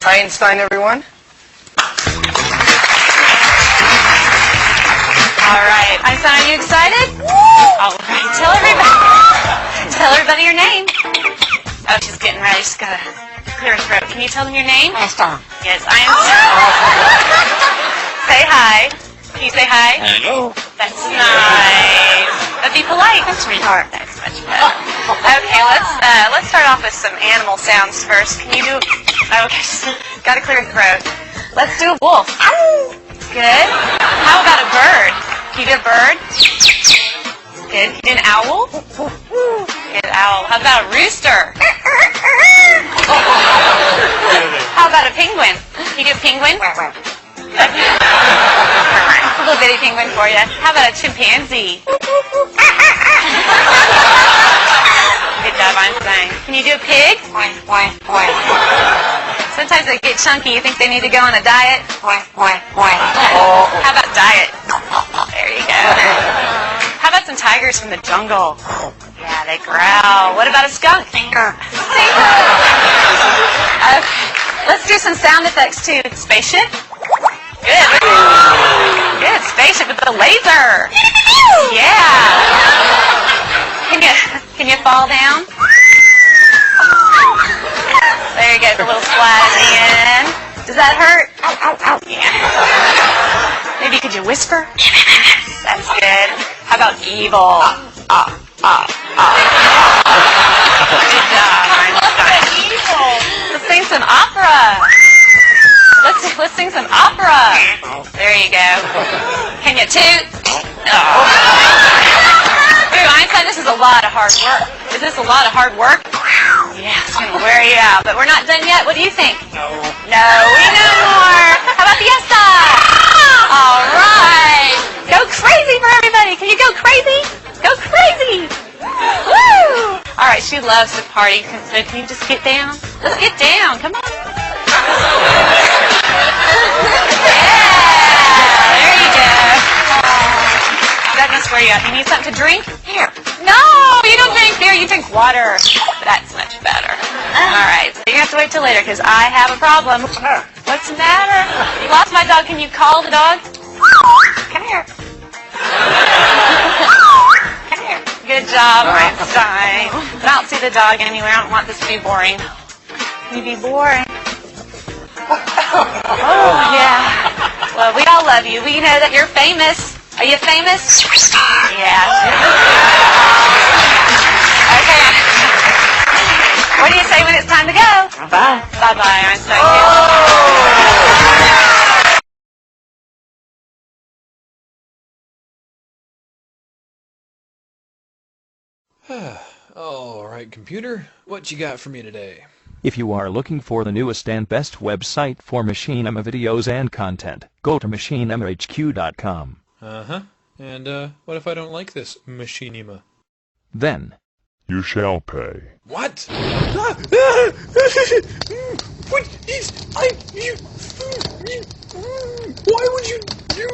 Einstein, everyone. All right. Einstein, are you excited? All right. Tell everybody your name. Oh, she's getting ready. She's got to clear her throat. Can you tell them your name? Einstein. Yes, Einstein. Say hi. Can you say hi? Hello. That's nice. But be polite. Sweetheart. That's much better. Okay, let's start off with some animal sounds first. Can you do? Okay, got to clear your throat. Let's do a wolf. Good. How about a bird? Can you do a bird? Good. Can you do an owl? Good owl. How about a rooster? How about a penguin? Can you do a penguin? A little bitty penguin for you. How about a chimpanzee? Good job, Einstein. Can you do a pig? Sometimes they get chunky. You think they need to go on a diet? How about diet? There you go. How about some tigers from the jungle? Yeah, they growl. What about a skunk? Stinker. Okay. Let's do some sound effects too. Spaceship. Good. Good. Spaceship with the laser. Yeah. Can you fall down? There you go. A little splat at the end. Does that hurt? Yeah. Maybe could you whisper? That's good. How about evil? Good job, Einstein. Evil. Let's sing some opera. Let's sing some opera. There you go. Can you toot? Ooh, Einstein, this is a lot of hard work. Is this a lot of hard work? Yeah, it's going to wear you out. But we're not done yet. What do you think? No. No, we know more. How about fiesta? All right. Go crazy for everybody. Can you go crazy? Go crazy. Woo! All right, she loves to party. So can you just get down? Let's get down. Come on. Yeah, there you go. That must wear you out. You need something to drink? Here. No, you don't drink beer. You drink water. That's much better. All right, so you're going to have to wait till later because I have a problem. What's the matter? You lost my dog. Can you call the dog? Come here. Come here. Good job, Einstein. But I don't see the dog anywhere. I don't want this to be boring. Can you be boring? Oh, yeah. Well, we all love you. We know that you're famous. Are you famous? Superstar. Yeah. Okay. What do you say when it's time to go? Bye. Bye-bye, Einstein. All right, computer, what you got for me today? If you are looking for the newest and best website for Machinima videos and content, go to machinimahq.com. Uh-huh. And, what if I don't like this Machinima? Then, You shall pay. What? What is... Why would you do